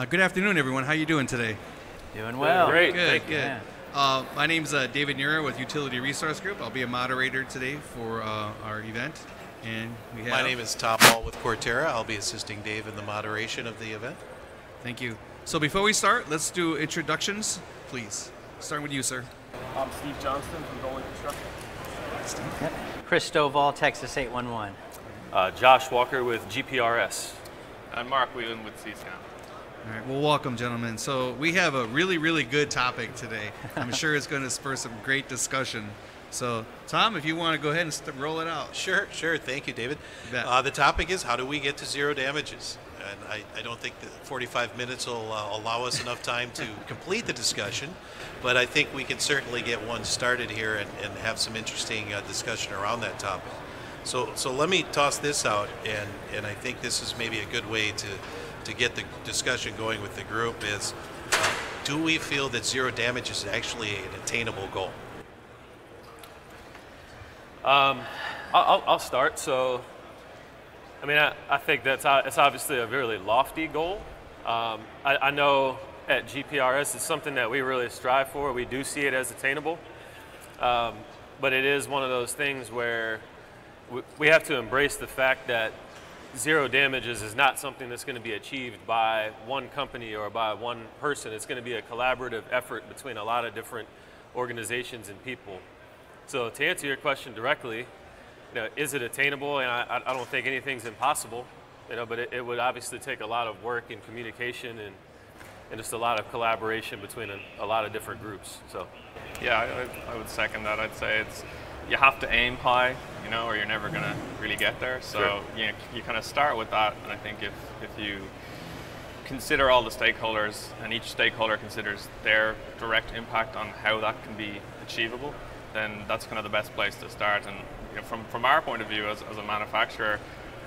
Good afternoon, everyone. How you doing today? Doing well. Great. Good, Thank good. Yeah. My name's David Nura with Utility Resource Group. I'll be a moderator today for our event. And we have... My name is Tom Hall with Cortera. I'll be assisting Dave in the moderation of the event. Thank you. So before we start, let's do introductions, please. Starting with you, sir. I'm Steve Johnston from Dolan Construction. Yep. Chris Stovall, Texas 811. Josh Walker with GPRS. I'm Mark Whelan with CSCAM. All right, well, welcome, gentlemen. So we have a really, really good topic today. I'm sure it's going to spur some great discussion. So, Tom, if you want to go ahead and roll it out. Sure. Thank you, David. You bet. The topic is how do we get to zero damages? And I don't think that 45 minutes will allow us enough time to complete the discussion, but I think we can certainly get one started here and have some interesting discussion around that topic. So let me toss this out, and I think this is maybe a good way to get the discussion going with the group is, do we feel that zero damage is actually an attainable goal? I'll start. So, I mean, I think it's obviously a really lofty goal. I know at GPRS it's something that we really strive for. We do see it as attainable, but it is one of those things where we have to embrace the fact that zero damages is not something that's going to be achieved by one company or by one person. It's going to be a collaborative effort between a lot of different organizations and people. So to answer your question directly, is it attainable? And I don't think anything's impossible, but it would obviously take a lot of work and communication and just a lot of collaboration between a lot of different groups. So, Yeah, I would second that. I'd say you have to aim high, or you're never going to really get there. So Sure. you kind of start with that, and I think if you consider all the stakeholders and each stakeholder considers their direct impact on how that can be achievable, then that's kind of the best place to start. And from our point of view as a manufacturer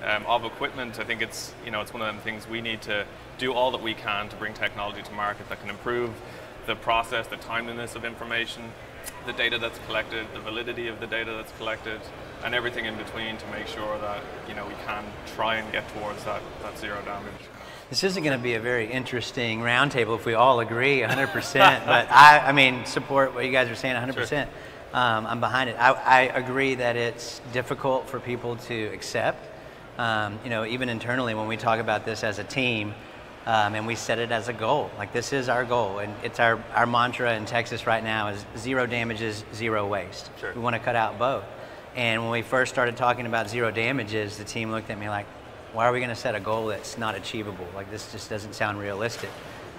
of equipment, I think it's one of them things we need to do all that we can to bring technology to market that can improve the process, the timeliness of information, the data that's collected, the validity of the data that's collected, and everything in between to make sure that we can try and get towards that zero damage. This isn't going to be a very interesting roundtable if we all agree 100%, but I mean, support what you guys are saying 100%. Sure. I'm behind it. I agree that it's difficult for people to accept. Even internally when we talk about this as a team, and we set it as a goal, like this is our goal, and it's our mantra in Texas right now is zero damages, zero waste. Sure. We want to cut out both. And when we first started talking about zero damages, the team looked at me like, why are we going to set a goal that's not achievable? Like this just doesn't sound realistic.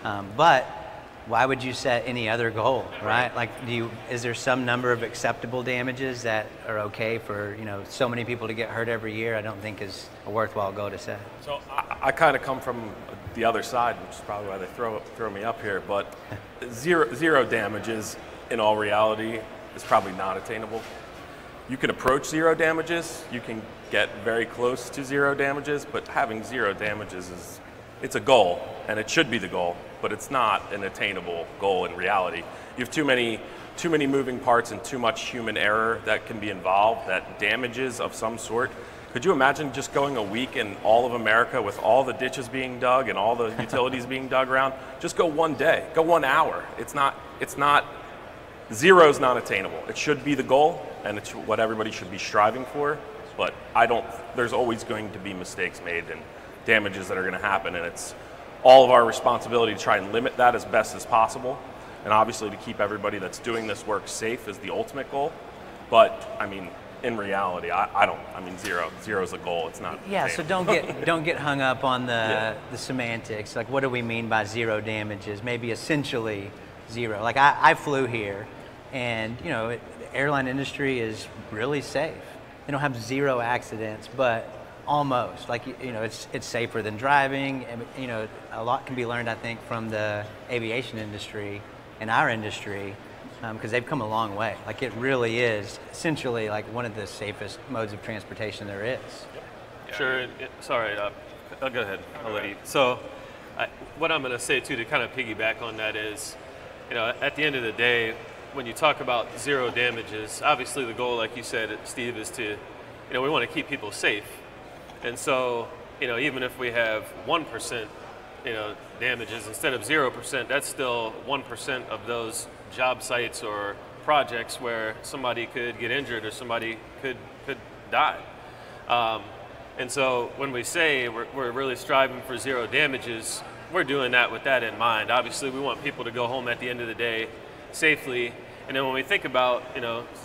But why would you set any other goal, right? Like, is there some number of acceptable damages that are okay for so many people to get hurt every year? I don't think is a worthwhile goal to set. So I kind of come from the other side, which is probably why they throw me up here. But zero damages, in all reality, is probably not attainable. You can approach zero damages. You can get very close to zero damages, but having zero damages it's a goal, and it should be the goal, but it's not an attainable goal in reality. You have too many moving parts and too much human error that can be involved, that damages of some sort. Could you imagine just going a week in all of America with all the ditches being dug and all the utilities being dug around? Just go one day, go 1 hour. Zero's not attainable. It should be the goal, and it's what everybody should be striving for, but there's always going to be mistakes made and damages that are going to happen, and it's all of our responsibility to try and limit that as best as possible, and obviously to keep everybody that's doing this work safe is the ultimate goal. But I mean, in reality, zero is a goal. It's not. Yeah. So attainable. don't get hung up on the semantics. Like, what do we mean by zero damages? Maybe essentially zero. Like I flew here, and the airline industry is really safe. They don't have zero accidents, but almost. Like, it's safer than driving. And, a lot can be learned, I think, from the aviation industry and our industry, because they've come a long way. Like, it really is essentially like one of the safest modes of transportation there is. Yeah. Sure. Sorry. I'll go ahead. I'll let you. So, what I'm going to say too, to kind of piggyback on that is, at the end of the day, when you talk about zero damages, obviously the goal, like you said, Steve, is to, we want to keep people safe. And so, even if we have 1% damages instead of 0%, that's still 1% of those job sites or projects where somebody could get injured or somebody could die. And so when we say we're really striving for 0 damages, we're doing that with that in mind. Obviously, we want people to go home at the end of the day safely. And then when we think about,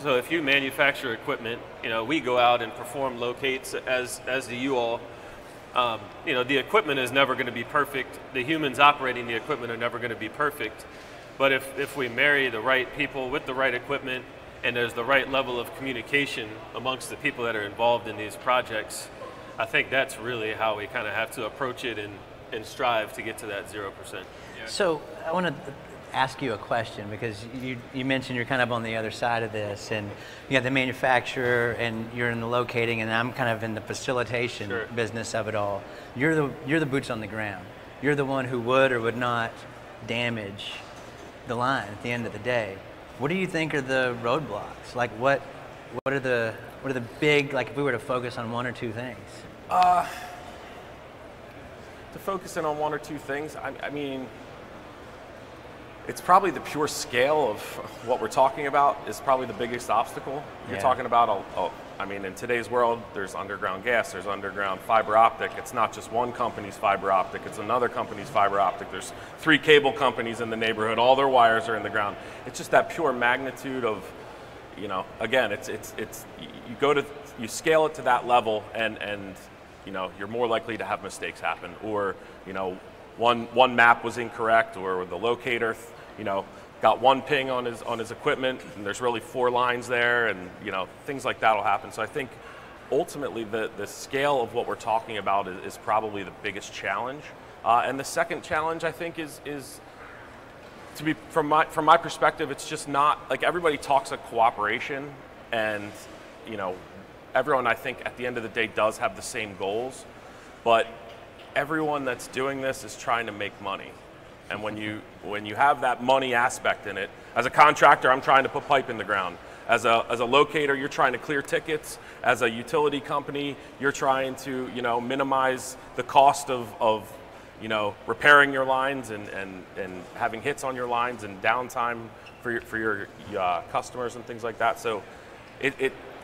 so if you manufacture equipment, we go out and perform locates as do you all. The equipment is never going to be perfect. The humans operating the equipment are never going to be perfect. But if we marry the right people with the right equipment and there's the right level of communication amongst the people that are involved in these projects, I think that's really how we kind of have to approach it and strive to get to that 0%. Yeah. So I want to ask you a question, because you mentioned you're kind of on the other side of this, and you have the manufacturer and you're in the locating, and I'm kind of in the facilitation Sure. business of it all. You're the boots on the ground. You're the one who would or would not damage the line at the end of the day. What do you think are the roadblocks? Like what are the big, like if we were to focus on 1 or 2 things? To focus in on 1 or 2 things, I mean, it's probably the pure scale of what we're talking about is probably the biggest obstacle. You're talking about, I mean, in today's world, there's underground gas, there's underground fiber optic. It's not just one company's fiber optic, it's another company's fiber optic. There's 3 cable companies in the neighborhood, all their wires are in the ground. It's just that pure magnitude of, again, you scale it to that level and you're more likely to have mistakes happen, or, one map was incorrect, or the locator, got one ping on his equipment, and there's really 4 lines there, and things like that will happen. So I think ultimately the scale of what we're talking about is probably the biggest challenge. And the second challenge, I think, is to be from my perspective, it's just not like everybody talks of cooperation, and everyone, I think, at the end of the day does have the same goals, but everyone that's doing this is trying to make money. And when you have that money aspect in it, as a contractor, I'm trying to put pipe in the ground. As a locator, you're trying to clear tickets. As a utility company, you're trying to minimize the cost of repairing your lines and having hits on your lines and downtime for your customers and things like that. So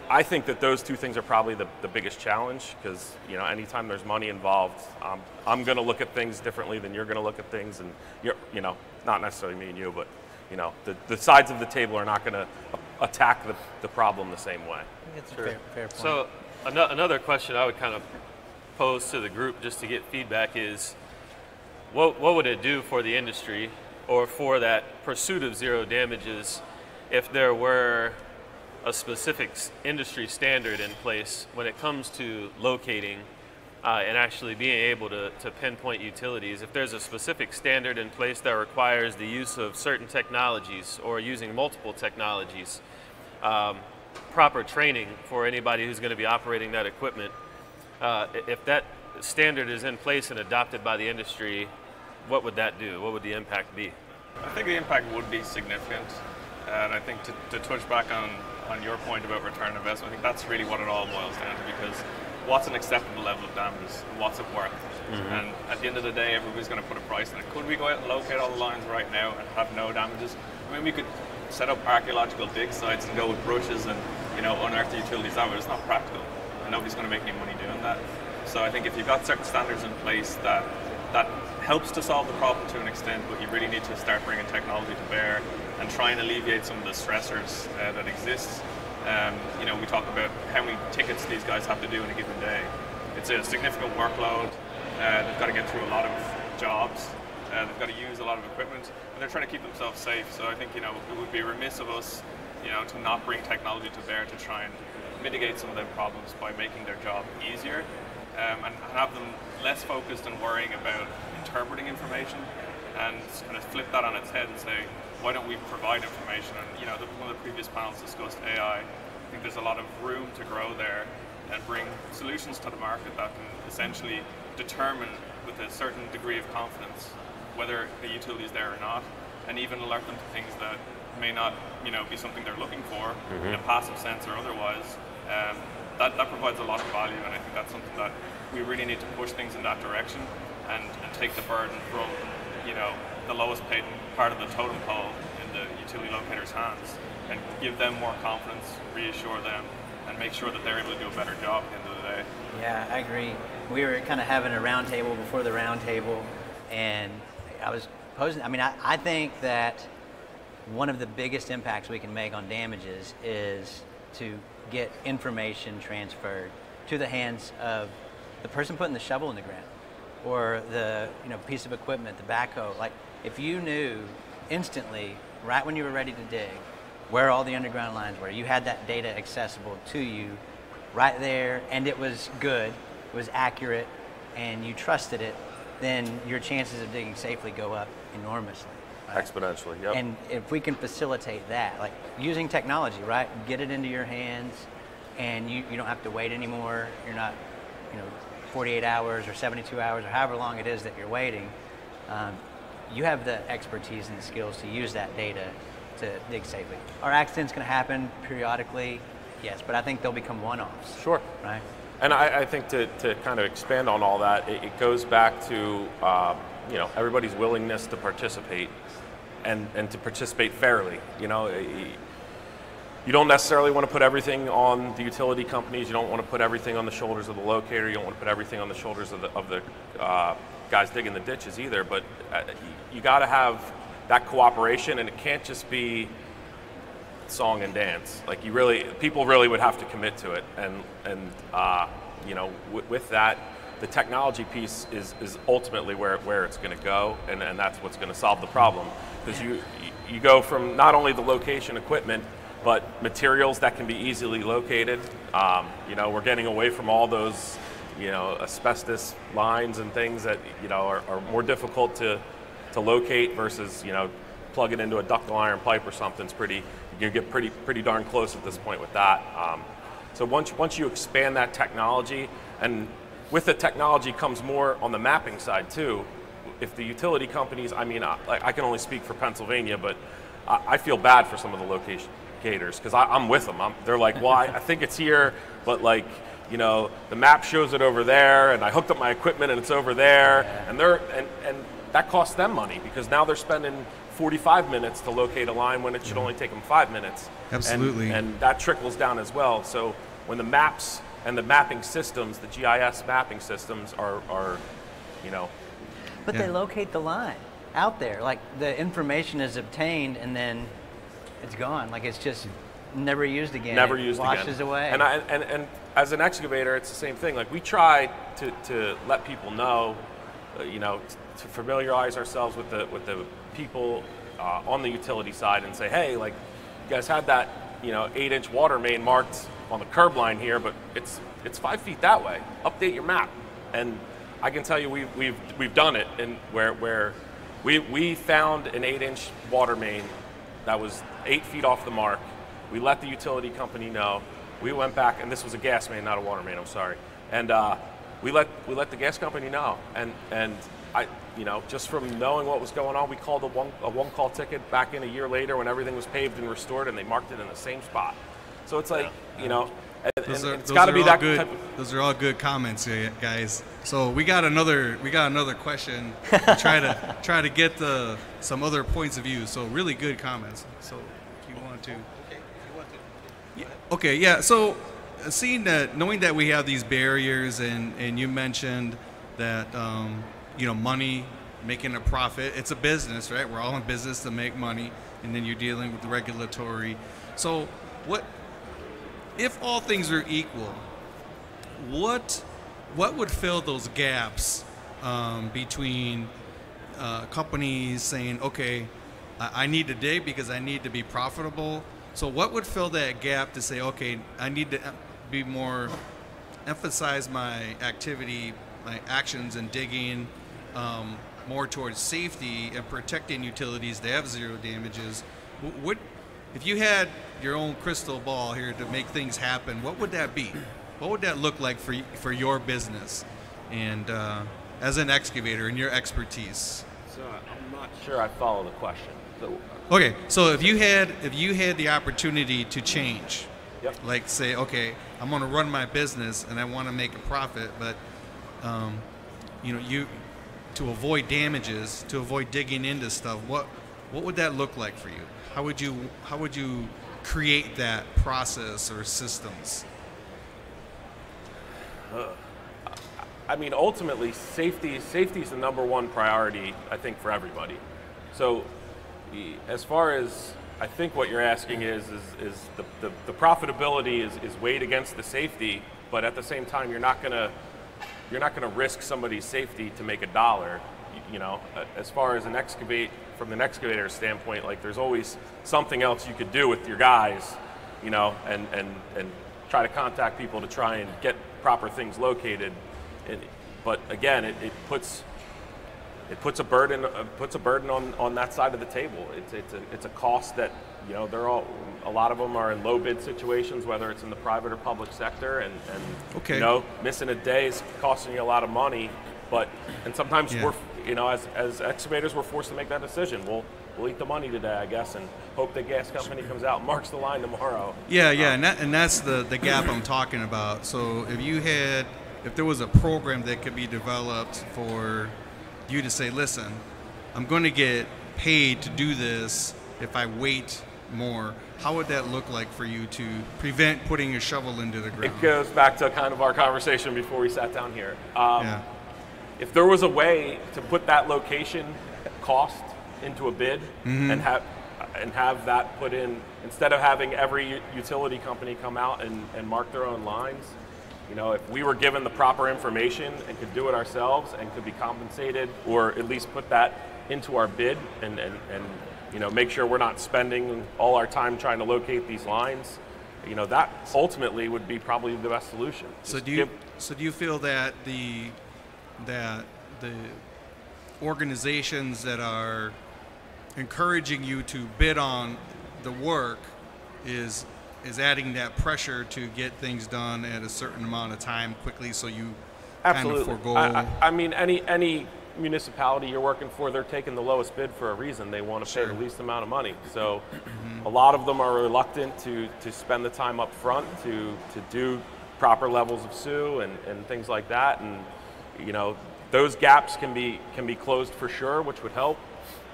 I think that those 2 things are probably the biggest challenge, because anytime there's money involved, I'm going to look at things differently than you're going to look at things, and not necessarily me and you, but the sides of the table are not going to attack the problem the same way. That's a fair point. So another question I would kind of pose to the group just to get feedback is, what would it do for the industry or for that pursuit of 0 damages if there were a specific industry standard in place when it comes to locating and actually being able to pinpoint utilities? If there's a specific standard in place that requires the use of certain technologies or using multiple technologies, proper training for anybody who's going to be operating that equipment, if that standard is in place and adopted by the industry, what would that do? What would the impact be? I think the impact would be significant, and I think to touch back on your point about return on investment, I think that's really what it all boils down to, because what's an acceptable level of damage and what's it worth? Mm-hmm. And at the end of the day, everybody's going to put a price on it. Could we go out and locate all the lines right now and have no damages? I mean, we could set up archaeological dig sites and go with brushes and unearth the utilities that way. It's not practical, and nobody's going to make any money doing that. So I think if you've got certain standards in place that helps to solve the problem to an extent, but you really need to start bringing technology to bear and try and alleviate some of the stressors that exist. We talk about how many tickets these guys have to do in a given day. It's a significant workload. They've got to get through a lot of jobs. They've got to use a lot of equipment, and they're trying to keep themselves safe. So I think it would be remiss of us, to not bring technology to bear to try and mitigate some of their problems by making their job easier, and have them less focused on worrying about interpreting information, and kind of flip that on its head and say, why don't we provide information? And one of the previous panels discussed AI. I think there's a lot of room to grow there and bring solutions to the market that can essentially determine with a certain degree of confidence whether the utility is there or not, and even alert them to things that may not be something they're looking for in a passive sense or otherwise. That provides a lot of value, and I think that's something that we really need to push things in that direction and take the burden from, you know, the lowest paid part of the totem pole in the utility locator's hands, and give them more confidence, reassure them, and make sure that they're able to do a better job at the end of the day. Yeah, I agree. We were kind of having a roundtable before the roundtable, and I was posing, I mean, I think that one of the biggest impacts we can make on damages is to get information transferred to the hands of the person putting the shovel in the ground, or the piece of equipment, the backhoe. Like, if you knew instantly, right when you were ready to dig, where all the underground lines were, you had that data accessible to you right there, and it was good, it was accurate, and you trusted it, then your chances of digging safely go up enormously. Right? Exponentially, yep. And if we can facilitate that, like using technology, right? Get it into your hands, and you don't have to wait anymore. You're not, 48 hours or 72 hours or however long it is that you're waiting. You have the expertise and the skills to use that data to dig safely. Are accidents going to happen periodically? Yes, but I think they'll become one-offs. Sure. Right? And I think to kind of expand on all that, it goes back to everybody's willingness to participate and to participate fairly. You don't necessarily want to put everything on the utility companies. You don't want to put everything on the shoulders of the locator. You don't want to put everything on the shoulders of the guys digging the ditches either. But you got to have that cooperation, and it can't just be song and dance. Like, people really would have to commit to it, and with that, the technology piece is ultimately where it's going to go, and that's what's going to solve the problem, because you go from not only the location equipment, but materials that can be easily located. We're getting away from all those asbestos lines and things that are more difficult to locate versus plug it into a ductile iron pipe or something. You can get pretty darn close at this point with that. So once you expand that technology, and with the technology comes more on the mapping side too. If the utility companies, I can only speak for Pennsylvania, but I feel bad for some of the location gators, because I'm with them. They're like, well, I think it's here, but the map shows it over there, and I hooked up my equipment and it's over there, and that costs them money, because now they're spending 45 minutes to locate a line when it should only take them 5 minutes. Absolutely. And that trickles down as well. So when the maps and the mapping systems, the GIS mapping systems are But they locate the line out there. Like, the information is obtained and then it's gone. Like, it's just never used again. Never used again. Washes away. And as an excavator, it's the same thing. Like, we try to let people know, to familiarize ourselves with the people on the utility side, and say, hey, like, you guys had that 8-inch water main marked on the curb line here, but it's 5 feet that way. Update your map. And I can tell you we've done it, and where we found an 8-inch water main that was 8 feet off the mark. We let the utility company know. We went back, and this was a gas main, not a water main, I'm sorry. And we let the gas company know. And I, just from knowing what was going on, we called a one-call ticket back in a year later when everything was paved and restored, and they marked it in the same spot. So it's like, it's got to be that good. type of, Those are all good comments, guys. So we got another question. To try to get some other points of view. So really good comments. So if you want to. Okay, yeah. So knowing that we have these barriers, and you mentioned that money, making a profit. It's a business, right? We're all in business to make money, and then you're dealing with the regulatory. So if all things are equal, what would fill those gaps between companies saying, okay, I need to dig because I need to be profitable? So what would fill that gap to say, okay, I need to be more, emphasize my activity, my actions in digging more towards safety and protecting utilities to have zero damages? If you had your own crystal ball here to make things happen, what would that be? What would that look like for your business, and as an excavator and your expertise? So I'm not sure I follow the question. Okay, so if you had the opportunity to change, Yep. like say, okay, I'm going to run my business and I want to make a profit, but to avoid damages, to avoid digging into stuff, what would that look like for you? How would you create that process or systems? I mean, ultimately, safety is the number one priority, I think, for everybody. So, as far as I think what you're asking is the profitability is weighed against the safety, but at the same time, you're not gonna risk somebody's safety to make a dollar. You know, as far as from an excavator standpoint, like there's always something else you could do with your guys, you know, and try to contact people to try and get proper things located. But again, it puts a burden on that side of the table. It's a cost that, you know, a lot of them are in low bid situations, whether it's in the private or public sector, and okay. You know, missing a day is costing you a lot of money. And sometimes we're, you know, as excavators, we're forced to make that decision. We'll eat the money today, I guess, and hope the gas company comes out and marks the line tomorrow. Yeah, and that's the gap I'm talking about. So if there was a program that could be developed for you to say, listen, I'm going to get paid to do this if I wait more, how would that look like for you to prevent putting a shovel into the ground? It goes back to kind of our conversation before we sat down here. If there was a way to put that location cost into a bid and have that put in, instead of having every utility company come out and mark their own lines, you know, if we were given the proper information and could do it ourselves and could be compensated, or at least put that into our bid and you know, make sure we're not spending all our time trying to locate these lines, you know, that ultimately would be probably the best solution. So do you feel that the organizations that are encouraging you to bid on the work is adding that pressure to get things done at a certain amount of time quickly, so you absolutely kind of forego? I mean, any municipality you're working for, they're taking the lowest bid for a reason. They want to pay the least amount of money. So a lot of them are reluctant to spend the time up front to do proper levels of SUE and things like that. And you know, those gaps can be closed for sure, which would help.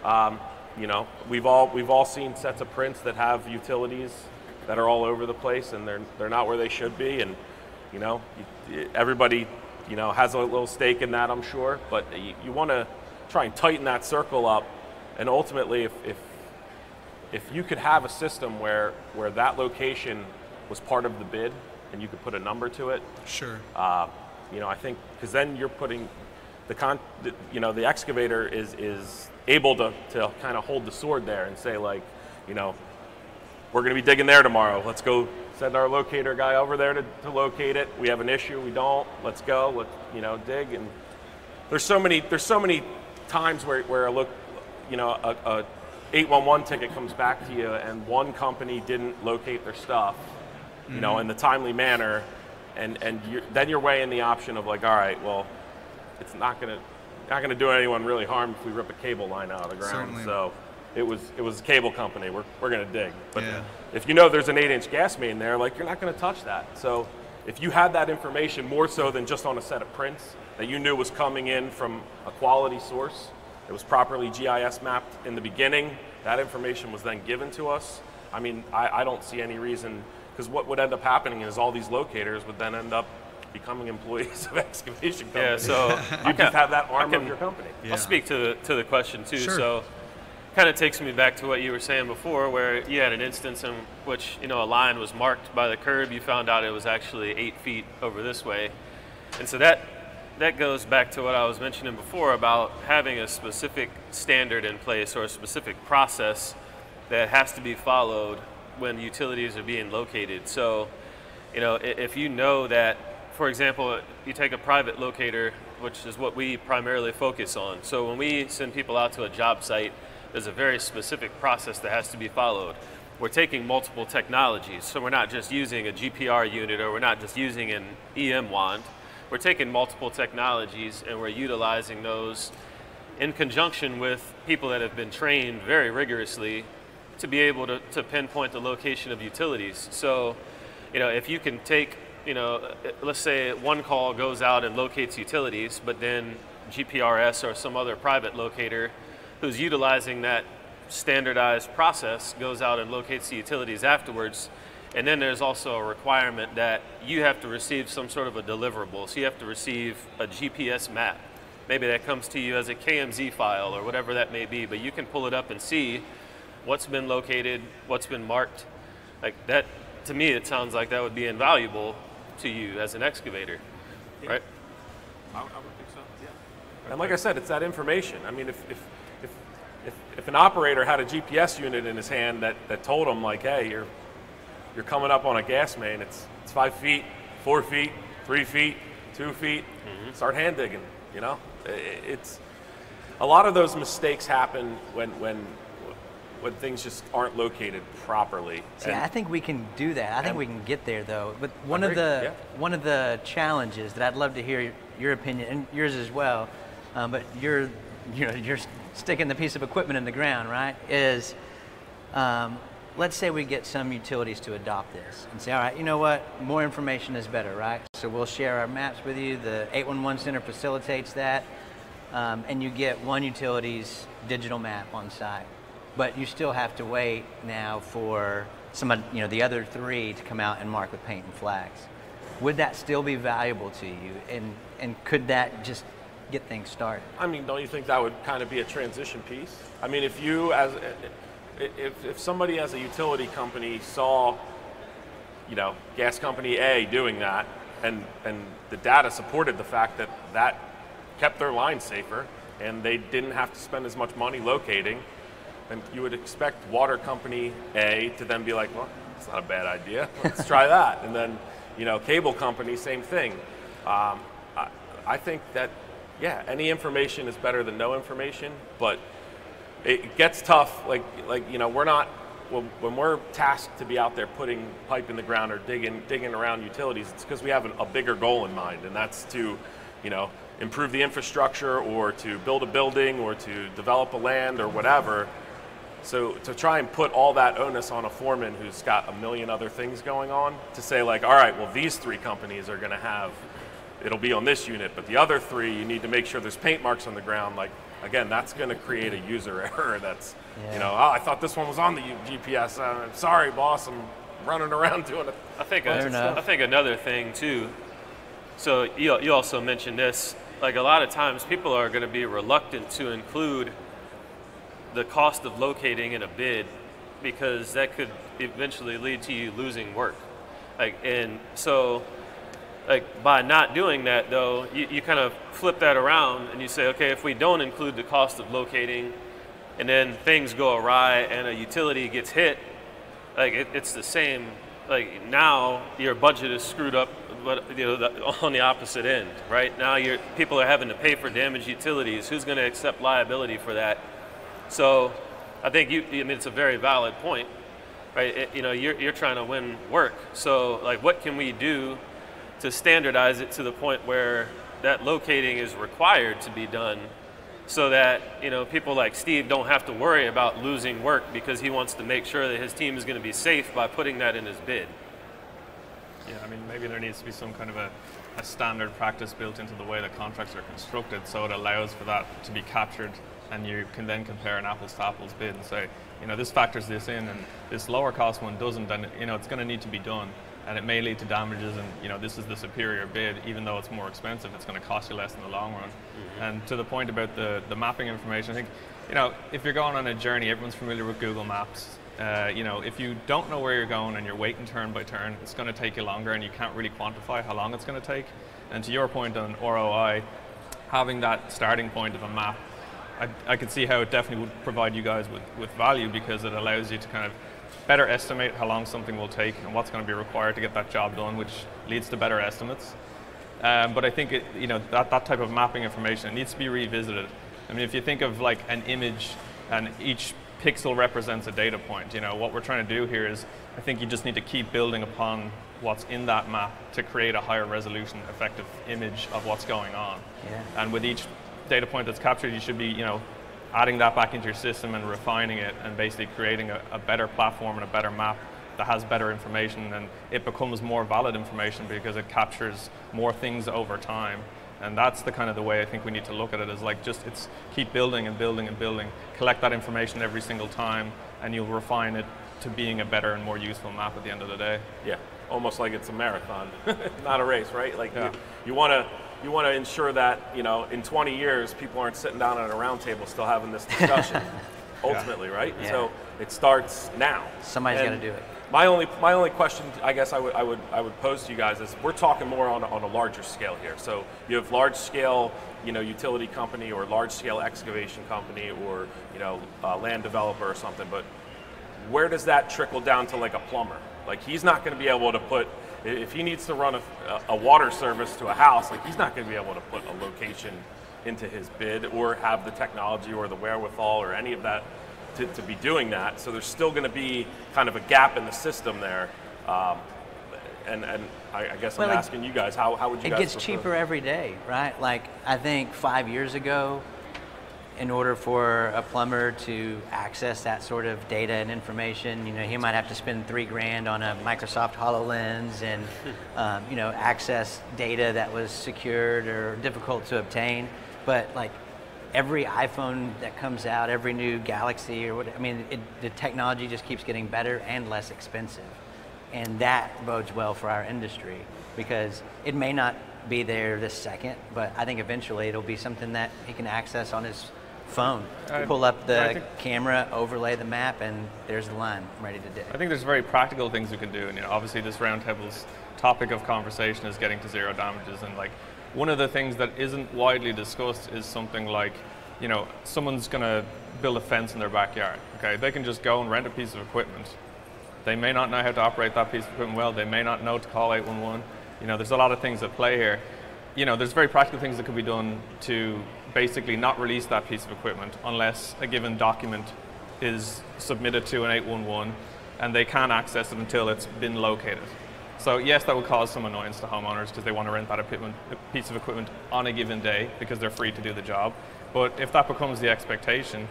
You know, we've all seen sets of prints that have utilities that are all over the place, and they're not where they should be. And you know, everybody, you know, has a little stake in that, I'm sure. But you want to try and tighten that circle up, and ultimately, if you could have a system where that location was part of the bid, and you could put a number to it. Sure. You know, I think, because then you're putting the excavator is able to kind of hold the sword there and say, like, you know, we're going to be digging there tomorrow. Let's go send our locator guy over there to locate it. We have an issue. We don't. Let's go. Let's, you know, dig. And there's so many times where a 811 ticket comes back to you and one company didn't locate their stuff, you know, in the timely manner. And then you're weighing the option of, like, all right, well, it's not gonna do anyone really harm if we rip a cable line out of the ground. Certainly. So it was a cable company. We're gonna dig. But if you know there's an 8-inch gas main there, like, you're not gonna touch that. So if you had that information more so than just on a set of prints that you knew was coming in from a quality source, it was properly GIS mapped in the beginning, that information was then given to us. I mean, I don't see any reason. Because what would end up happening is all these locators would then end up becoming employees of excavation companies. Yeah, so you just have that arm of your company. Yeah. I'll speak to the question too. Sure. So, kind of takes me back to what you were saying before, where you had an instance in which, you know, a line was marked by the curb. You found out it was actually 8 feet over this way, and so that goes back to what I was mentioning before about having a specific standard in place or a specific process that has to be followed when utilities are being located. So, you know, if you know that, for example, you take a private locator, which is what we primarily focus on. So when we send people out to a job site, there's a very specific process that has to be followed. We're taking multiple technologies. So we're not just using a GPR unit, or we're not just using an EM wand. We're taking multiple technologies and we're utilizing those in conjunction with people that have been trained very rigorously to be able to pinpoint the location of utilities. So, you know, if you can take you know, let's say one call goes out and locates utilities, but then GPRS or some other private locator who's utilizing that standardized process goes out and locates the utilities afterwards. And then there's also a requirement that you have to receive some sort of a deliverable. So you have to receive a GPS map. Maybe that comes to you as a KMZ file or whatever that may be, but you can pull it up and see what's been located, what's been marked. Like that, to me, it sounds like that would be invaluable to you as an excavator, right? I would think so, yeah. And like I said, it's that information. I mean, if an operator had a GPS unit in his hand that told him like, hey, you're coming up on a gas main, it's 5 feet, 4 feet, 3 feet, 2 feet, start hand digging, you know? It's a lot of those mistakes happen when things just aren't located properly. See, I think we can do that. I think we can get there though. But one of the challenges that I'd love to hear your opinion and yours as well, but you're sticking the piece of equipment in the ground, right? Is let's say we get some utilities to adopt this and say, all right, you know what? More information is better, right? So we'll share our maps with you. The 811 Center facilitates that, and you get one utility's digital map on site. But you still have to wait now for the other three to come out and mark with paint and flags. Would that still be valuable to you? And could that just get things started? I mean, don't you think that would kind of be a transition piece? I mean, if somebody as a utility company saw, gas company A doing that, and the data supported the fact that kept their line safer, and they didn't have to spend as much money locating, and you would expect water company A to then be like, well, it's not a bad idea. Let's try that. And then, cable company, same thing. I think that, yeah, any information is better than no information, but it gets tough. We're not, when we're tasked to be out there putting pipe in the ground or digging around utilities, it's because we have a bigger goal in mind, and that's to, improve the infrastructure or to build a building or to develop a land or whatever. So to try and put all that onus on a foreman who's got a million other things going on, to say like, all right, well, these three companies are going to have, it'll be on this unit, but the other three, you need to make sure there's paint marks on the ground. Like, again, that's going to create a user error. That's, I thought this one was on the GPS. I'm sorry, boss, I'm running around doing it. I think another thing too, so you also mentioned this, like a lot of times people are going to be reluctant to include the cost of locating in a bid because that could eventually lead to you losing work. By not doing that though, you kind of flip that around and you say, okay, if we don't include the cost of locating and then things go awry and a utility gets hit, it's the same, now your budget is screwed up, but on the opposite end, right? Now people are having to pay for damaged utilities. Who's going to accept liability for that? So I think it's a very valid point, right? You're trying to win work. So what can we do to standardize it to the point where that locating is required to be done so that, people like Steve don't have to worry about losing work because he wants to make sure that his team is going to be safe by putting that in his bid. Yeah, I mean, maybe there needs to be some kind of a standard practice built into the way the contracts are constructed so it allows for that to be captured, and you can then compare an apples to apples bid and say, this factors this in and this lower cost one doesn't, and it's going to need to be done, and it may lead to damages, and this is the superior bid. Even though it's more expensive, it's going to cost you less in the long run. And to the point about the mapping information, I think if you're going on a journey, everyone's familiar with Google Maps. If you don't know where you're going and you're waiting turn by turn, it's going to take you longer, and you can't really quantify how long it's going to take. And to your point on ROI, having that starting point of a map, I could see how it definitely would provide you guys with value, because it allows you to kind of better estimate how long something will take and what's going to be required to get that job done, which leads to better estimates. But I think that type of mapping information, it needs to be revisited. I mean, if you think of an image and each pixel represents a data point, what we're trying to do here is, I think you just need to keep building upon what's in that map to create a higher resolution, effective image of what's going on. Yeah. And with each data point that's captured, you should be, adding that back into your system and refining it, and basically creating a better platform and a better map that has better information, and it becomes more valid information because it captures more things over time. And that's the kind of the way I think we need to look at it, is like just it's keep building and building and building, collect that information every single time, and you'll refine it to being a better and more useful map at the end of the day. Yeah, almost like it's a marathon, not a race, right? Like you want to ensure that, you know, in 20 years people aren't sitting down at a round table still having this discussion. Ultimately, right? Yeah. So it starts now. Somebody's got to do it. My only question, I guess I would pose to you guys is, we're talking more on a larger scale here. So you have large scale, you know, utility company or large scale excavation company, or, you know, land developer or something. But where does that trickle down to like a plumber? Like, he's not going to be able to put, if he needs to run a water service to a house, like, he's not going to be able to put a location into his bid or have the technology or the wherewithal or any of that to be doing that. So there's still going to be kind of a gap in the system there. And I guess I'm asking you guys, how would you guys It gets prefer? cheaper every day, right? Like, I think 5 years ago, in order for a plumber to access that sort of data and information, you know, he might have to spend $3,000 on a Microsoft HoloLens and, you know, access data that was secured or difficult to obtain. But like every iPhone that comes out, every new Galaxy or what, I mean, the technology just keeps getting better and less expensive. And that bodes well for our industry, because it may not be there this second, but I think eventually it'll be something that he can access on his phone. Pull up the camera, overlay the map, and there's the line ready to dig. I think there's very practical things we can do, and, you know, obviously this roundtable's topic of conversation is getting to zero damages, and like one of the things that isn't widely discussed is something like, you know, someone's going to build a fence in their backyard. Okay, they can just go and rent a piece of equipment. They may not know how to operate that piece of equipment well. They may not know to call 811. You know, there's a lot of things at play here. You know, there's very practical things that could be done to basically not release that piece of equipment unless a given document is submitted to an 811, and they can't access it until it's been located. So yes, that will cause some annoyance to homeowners because they want to rent that piece of equipment on a given day because they're free to do the job. But if that becomes the expectation,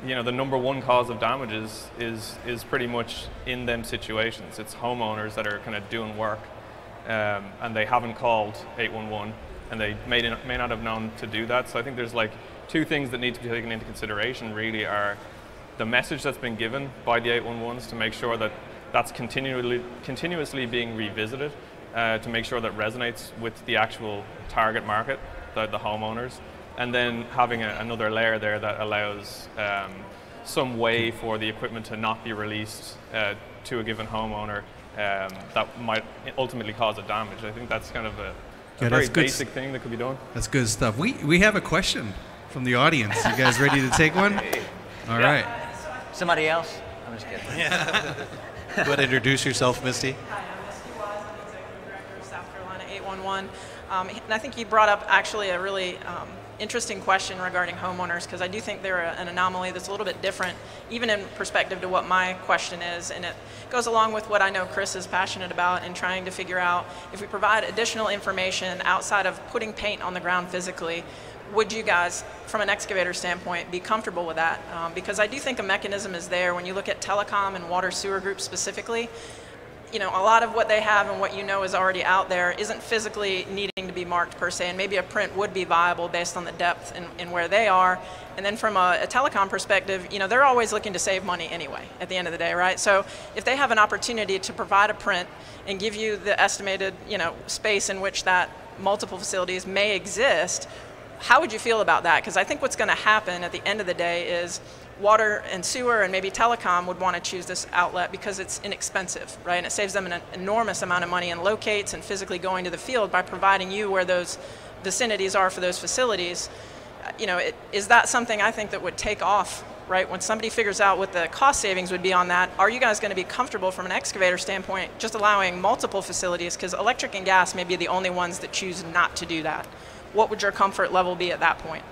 you know, the number one cause of damages is pretty much in them situations. It's homeowners that are kind of doing work and they haven't called 811, and they may not have known to do that. So I think there's like two things that need to be taken into consideration really are the message that's been given by the 811s to make sure that that's continuously being revisited to make sure that resonates with the actual target market, the homeowners, and then having another layer there that allows some way for the equipment to not be released to a given homeowner that might ultimately cause a damage. I think that's kind of a very basic thing that could be done. That's good stuff. We have a question from the audience. You guys ready to take one? All right. Somebody else? I'm just kidding. Yeah. Go ahead and introduce yourself, Misty. Hi, I'm Misty Wise. I'm Executive Director of South Carolina 811. And I think you brought up actually a really interesting question regarding homeowners, because I do think they're an anomaly that's a little bit different, even in perspective to what my question is. And it goes along with what I know Chris is passionate about in trying to figure out if we provide additional information outside of putting paint on the ground physically, would you guys, from an excavator standpoint, be comfortable with that? Because I do think a mechanism is there. When you look at telecom and water sewer groups specifically, you know, a lot of what they have and what you know is already out there isn't physically needing to be marked per se, and maybe a print would be viable based on the depth and where they are. And then from a telecom perspective, you know, they're always looking to save money anyway at the end of the day, right? So if they have an opportunity to provide a print and give you the estimated, you know, space in which that multiple facilities may exist, how would you feel about that? Because I think what's going to happen at the end of the day is water and sewer and maybe telecom would want to choose this outlet because it's inexpensive, right? And it saves them an enormous amount of money and locates and physically going to the field by providing you where those vicinities are for those facilities. You know, is that something I think that would take off, right? When somebody figures out what the cost savings would be on that, are you guys going to be comfortable from an excavator standpoint just allowing multiple facilities? Because electric and gas may be the only ones that choose not to do that. What would your comfort level be at that point?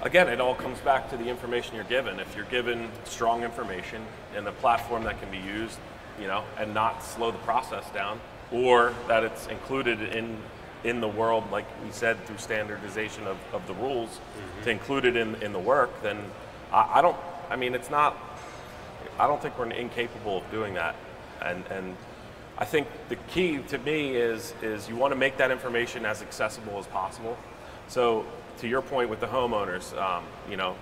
Again, it all comes back to the information you're given. If you're given strong information and a platform that can be used, you know, and not slow the process down, or that it's included in the world, like we said, through standardization of the rules, to include it in the work, then I mean, it's not I don't think we're incapable of doing that. And I think the key to me is you want to make that information as accessible as possible. So to your point with the homeowners,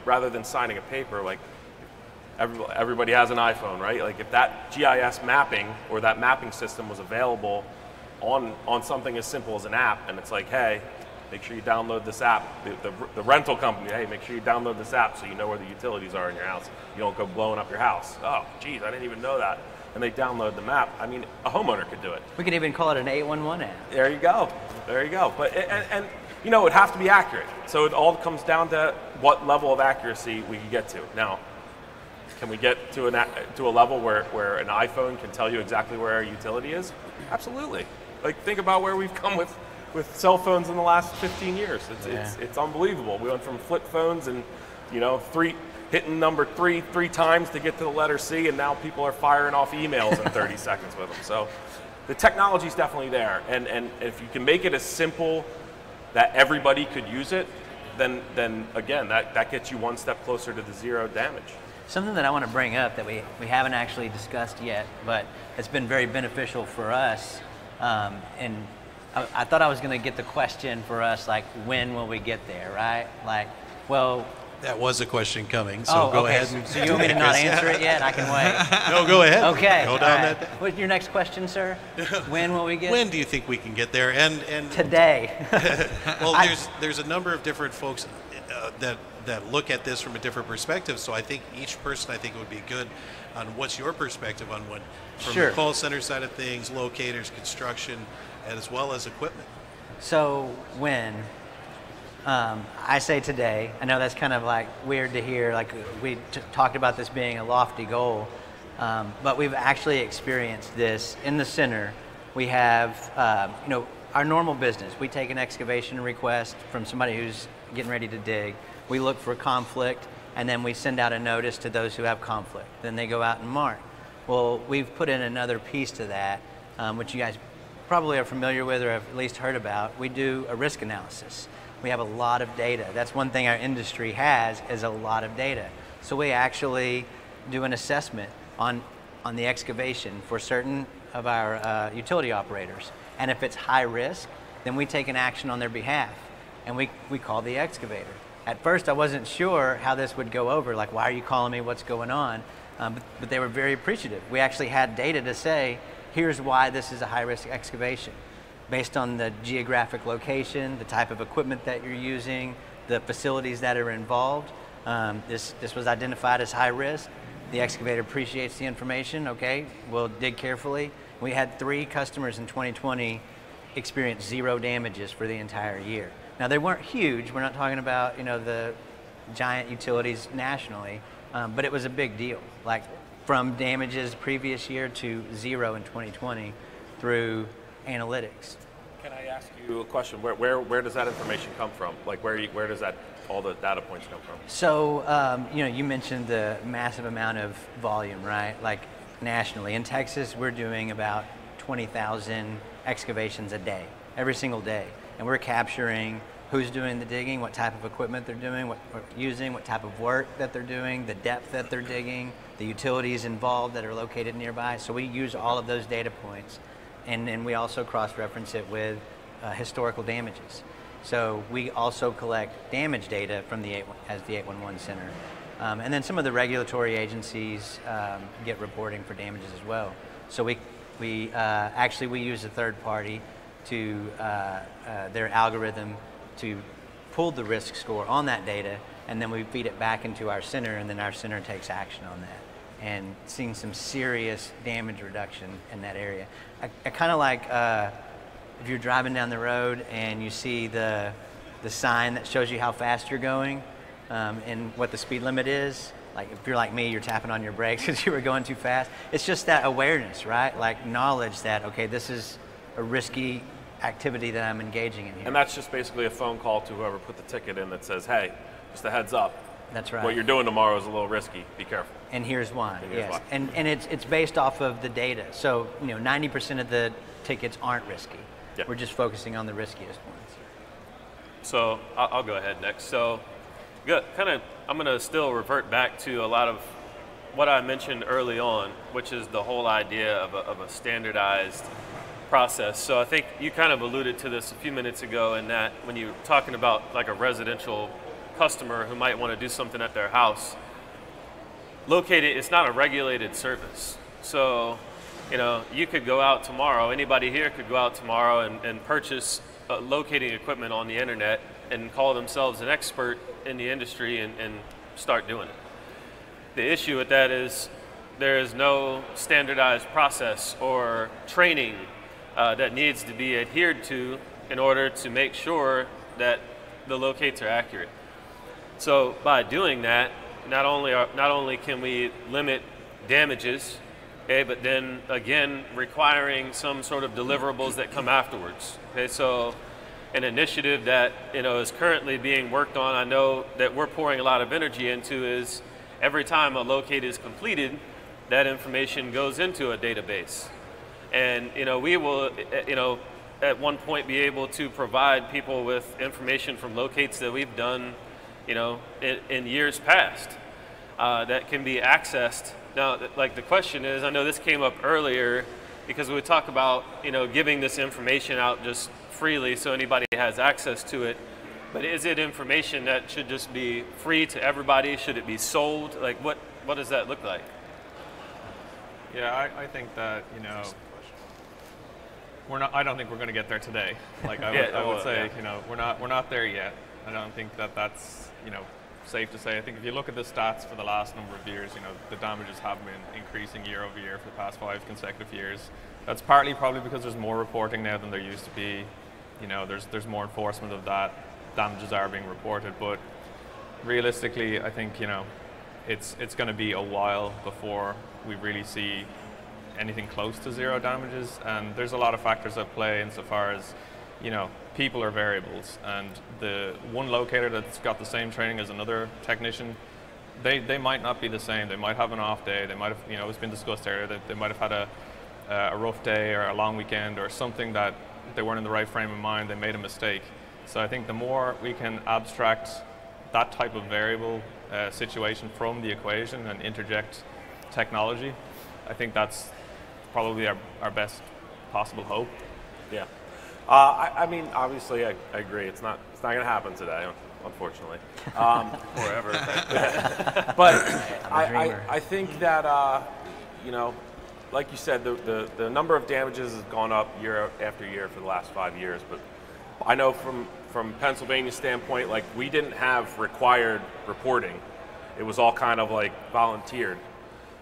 rather than signing a paper, like everybody has an iPhone, right? Like if that GIS mapping or that mapping system was available on something as simple as an app, and it's like, hey, make sure you download this app. The rental company, hey, make sure you download this app so you know where the utilities are in your house. You don't go blowing up your house. Oh, geez, I didn't even know that. And they download the map. I mean, a homeowner could do it. We could even call it an 811 app. There you go. There you go. But and it would have to be accurate. So it all comes down to what level of accuracy we can get to. Now, can we get to a level where an iPhone can tell you exactly where our utility is? Absolutely. Like, think about where we've come with cell phones in the last 15 years. It's unbelievable. We went from flip phones and hitting number three times to get to the letter C, and now people are firing off emails in 30 seconds with them. So the technology's definitely there, and if you can make it as simple that everybody could use it, then again, that gets you one step closer to the zero damage. Something that I want to bring up that we haven't actually discussed yet, but it's been very beneficial for us, and I thought I was going to get the question for us, like, when will we get there, right? Like, well... That was a question coming, so go ahead. So you want me to not answer it yet? I can wait. No, go ahead. Okay. Go down that. What's your next question, sir? When will we get? When do you think we can get there? And today. Well, there's a number of different folks that look at this from a different perspective. So I think each person, it would be good on what's your perspective on when, from the call center side of things, locators, construction, and as well as equipment. So when? I say today. I know that's kind of like weird to hear, like we talked about this being a lofty goal, but we've actually experienced this in the center. We have, our normal business. We take an excavation request from somebody who's getting ready to dig. We look for conflict, and then we send out a notice to those who have conflict. Then they go out and mark. Well, we've put in another piece to that, which you guys probably are familiar with or have at least heard about. We do a risk analysis. We have a lot of data. That's one thing our industry has, is a lot of data. So we actually do an assessment on the excavation for certain of our utility operators. And if it's high risk, then we take an action on their behalf. And we call the excavator. At first, I wasn't sure how this would go over. Like, why are you calling me? What's going on? But they were very appreciative. We actually had data to say, here's why this is a high-risk excavation. Based on the geographic location, the type of equipment that you're using, the facilities that are involved. This was identified as high risk. The excavator appreciates the information. Okay, we'll dig carefully. We had 3 customers in 2020 experience 0 damages for the entire year. Now, they weren't huge. We're not talking about the giant utilities nationally, but it was a big deal. Like, from damages previous year to 0 in 2020 through analytics. Can I ask you a question? Where does that information come from? Like, where does all the data points come from? So you mentioned the massive amount of volume, right? Like, nationally in Texas, we're doing about 20,000 excavations a day, every single day, and we're capturing who's doing the digging, what type of equipment they're doing, what they're using, what type of work that they're doing, the depth that they're digging, the utilities involved that are located nearby. So we use all of those data points. And then we also cross-reference it with historical damages. So we also collect damage data from the 811 center. And then some of the regulatory agencies get reporting for damages as well. So we use a third party to their algorithm to pull the risk score on that data, and then we feed it back into our center, and then our center takes action on that. And seeing some serious damage reduction in that area. I kind of like if you're driving down the road and you see the sign that shows you how fast you're going and what the speed limit is. Like, if you're like me, you're tapping on your brakes because you were going too fast. It's just that awareness, right? Like, knowledge that, okay, this is a risky activity that I'm engaging in here. And that's just basically a phone call to whoever put the ticket in that says, hey, just a heads up. That's right. What you're doing tomorrow is a little risky. Be careful. And here's why. And here's why. And it's based off of the data. So 90% of the tickets aren't risky. Yep. We're just focusing on the riskiest ones. So I'll go ahead next. So I'm going to still revert back to a lot of what I mentioned early on, which is the whole idea of a standardized process. So I think you kind of alluded to this a few minutes ago, in that when you're talking about like a residential customer who might want to do something at their house, it's not a regulated service. So, you could go out tomorrow, anybody here could go out tomorrow and purchase locating equipment on the internet and call themselves an expert in the industry and start doing it. The issue with that is there is no standardized process or training that needs to be adhered to in order to make sure that the locates are accurate. So by doing that, not only can we limit damages, okay, but then again requiring some sort of deliverables that come afterwards. Okay, so an initiative that is currently being worked on, I know that we're pouring a lot of energy into, is every time a locate is completed, that information goes into a database, and we will at one point be able to provide people with information from locates that we've done in years past that can be accessed. Now, like the question is, I know this came up earlier because we talk about giving this information out just freely so anybody has access to it. But is it information that should just be free to everybody? Should it be sold? Like what does that look like? Yeah, I think that I don't think we're going to get there today. Like I would say, we're not there yet. I don't think that that's safe to say. I think if you look at the stats for the last number of years, the damages have been increasing year over year for the past 5 consecutive years. That's partly probably because there's more reporting now than there used to be. There's more enforcement of that. Damages are being reported, but realistically, I think it's going to be a while before we really see anything close to zero damages. And there's a lot of factors at play insofar as people are variables, and the one locator that's got the same training as another technician, they might not be the same. They might have an off day. They might have, it's been discussed earlier, that they might have had a rough day or a long weekend or something that they weren't in the right frame of mind. They made a mistake. So I think the more we can abstract that type of variable situation from the equation and interject technology, I think that's probably our best possible hope. Yeah. I mean, obviously, I agree. It's not going to happen today, unfortunately. Forever. But I think that like you said, the number of damages has gone up year after year for the last 5 years. But I know from Pennsylvania's standpoint, like, we didn't have required reporting. It was all kind of like volunteered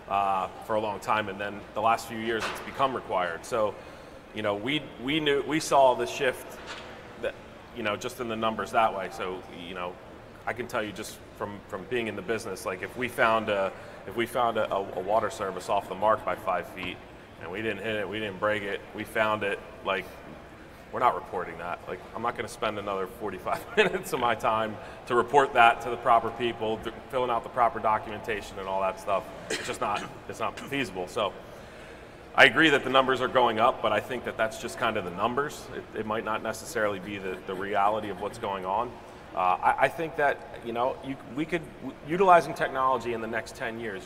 for a long time, and then the last few years it's become required. So we saw the shift that just in the numbers that way. So I can tell you just from being in the business, like if we found a water service off the mark by 5 feet and we didn't hit it, we didn't break it, we found it, like, we're not reporting that. Like, I'm not going to spend another 45 minutes of my time to report that to the proper people, filling out the proper documentation and all that stuff. It's not feasible. So I agree that the numbers are going up, but I think that that's just kind of the numbers. It might not necessarily be the reality of what's going on. I think that we could, utilizing technology in the next 10 years,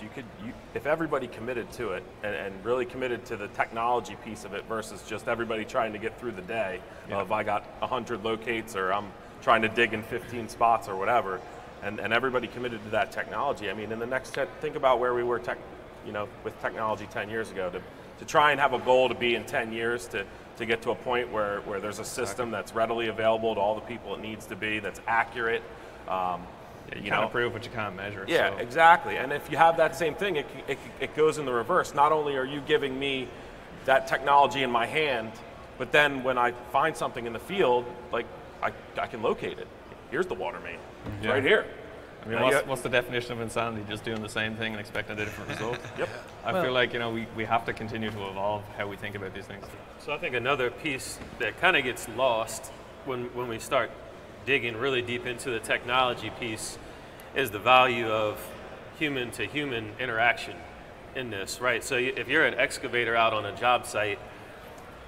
if everybody committed to it and really committed to the technology piece of it versus just everybody trying to get through the day of I got 100 locates or I'm trying to dig in 15 spots or whatever, and everybody committed to that technology. I mean, in the next think about where we were with technology 10 years ago to try and have a goal to be in 10 years to get to a point where there's a system that's readily available to all the people it needs to be, that's accurate. You can't prove what you can't measure. Yeah, so. Exactly. And if you have that same thing, it goes in the reverse. Not only are you giving me that technology in my hand, but then when I find something in the field, like I can locate it. Here's the water main. It's right here. I mean, what's the definition of insanity? Just doing the same thing and expecting a different result? Yep. I feel like we have to continue to evolve how we think about these things. So I think another piece that kind of gets lost when we start digging really deep into the technology piece is the value of human-to-human interaction in this, right? So if you're an excavator out on a job site,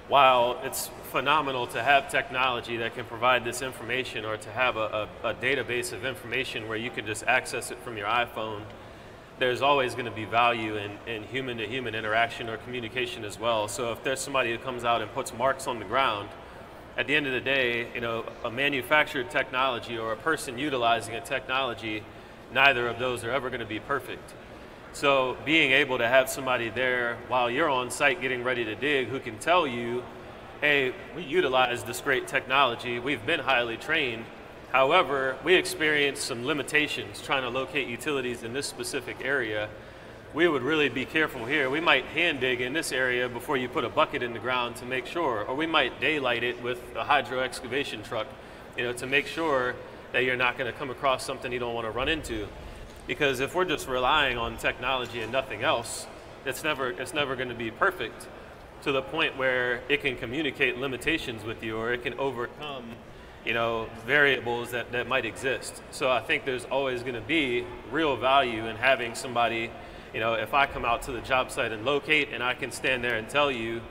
while it's phenomenal to have technology that can provide this information or to have a database of information where you can just access it from your iPhone, there's always going to be value in human-to-human interaction or communication as well. So if there's somebody who comes out and puts marks on the ground, at the end of the day, you know, a manufactured technology or a person utilizing a technology, neither of those are ever going to be perfect. So being able to have somebody there while you're on site getting ready to dig who can tell you, hey, we utilize this great technology, we've been highly trained, however, we experienced some limitations trying to locate utilities in this specific area. We would really be careful here. We might hand dig in this area before you put a bucket in the ground to make sure, or we might daylight it with a hydro excavation truck, you know, to make sure that you're not going to come across something you don't want to run into. Because if we're just relying on technology and nothing else, it's never going to be perfect to the point where it can communicate limitations with you, or it can overcome, you know, variables that might exist. So I think there's always going to be real value in having somebody, you know, if I come out to the job site and locate and I can stand there and tell you,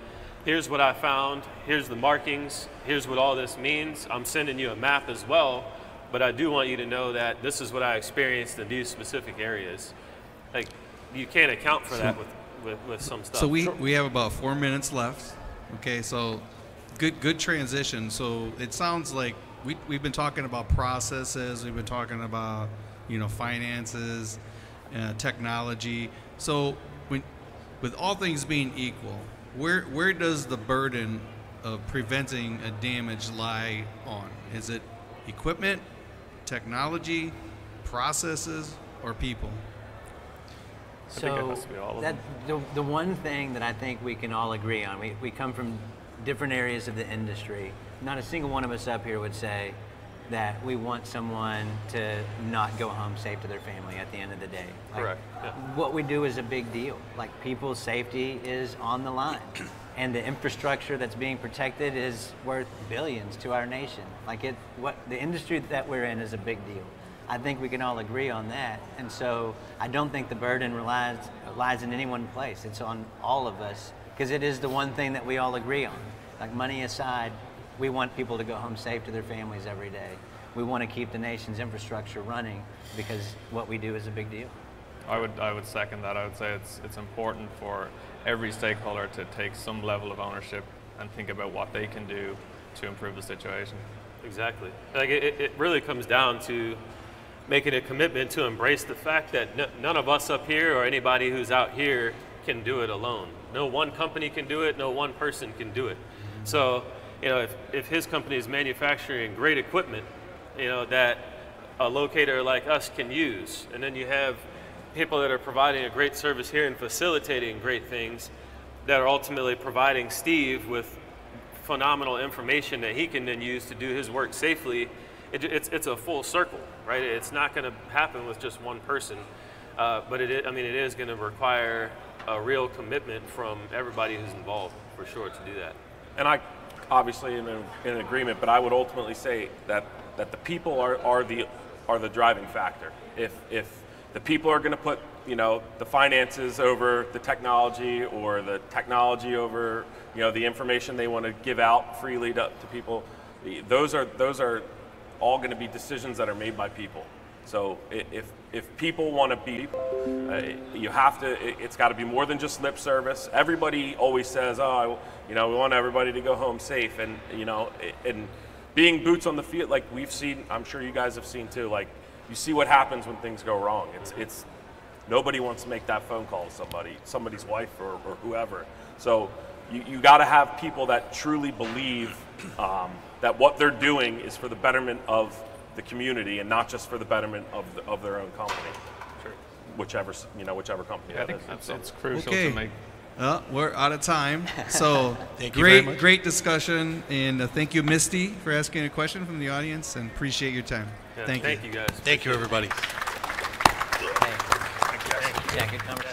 here's what I found, here's the markings, here's what all this means. I'm sending you a map as well, but I do want you to know that this is what I experienced in these specific areas. Like, you can't account for that with some stuff. So we have about 4 minutes left. Okay, so good transition. So it sounds like we've been talking about processes, we've been talking about, you know, finances, technology. So with all things being equal, where does the burden of preventing a damage lie on? Is it equipment, technology, processes, or people? I think it has to be all of them. The one thing that I think we can all agree on, we come from different areas of the industry. Not a single one of us up here would say that we want someone to not go home safe to their family at the end of the day. Like, correct. Yeah. What we do is a big deal. Like, people's safety is on the line. And the infrastructure that's being protected is worth billions to our nation. Like, the industry that we're in is a big deal. I think we can all agree on that. And so I don't think the burden lies in any one place. It's on all of us, because it is the one thing that we all agree on. Like, money aside, we want people to go home safe to their families every day. We want to keep the nation's infrastructure running because what we do is a big deal. I would second that. I would say it's important for every stakeholder to take some level of ownership and think about what they can do to improve the situation. Exactly. Like, it really comes down to making a commitment to embrace the fact that none of us up here or anybody who's out here can do it alone. No one company can do it, no one person can do it. So, you know, if his company is manufacturing great equipment, you know, that a locator like us can use, and then you have people that are providing a great service here and facilitating great things that are ultimately providing Steve with phenomenal information that he can then use to do his work safely, it's a full circle, right? It's not going to happen with just one person, but it is going to require a real commitment from everybody who's involved, for sure, to do that. And I obviously am in agreement, but I would ultimately say that the people are the driving factor. If the people are going to put, you know, the finances over the technology, or the technology over, you know, the information they want to give out freely to people, those are all going to be decisions that are made by people. So if people want to be people, you have to. It's got to be more than just lip service. Everybody always says, "Oh, you know, we want everybody to go home safe," and you know, and being boots on the field, like we've seen. I'm sure you guys have seen too. Like, you see what happens when things go wrong. It's nobody wants to make that phone call to somebody's wife or whoever. So you got to have people that truly believe that what they're doing is for the betterment of the community and not just for the betterment of their own company. Sure. Whichever company. I think it's crucial Okay. to make. We're out of time. So Thank you very much. great discussion, and thank you, Misty, for asking a question from the audience, and appreciate your time. Yeah, Thank you. you guys. Thank you, everybody. Yeah, good conversation.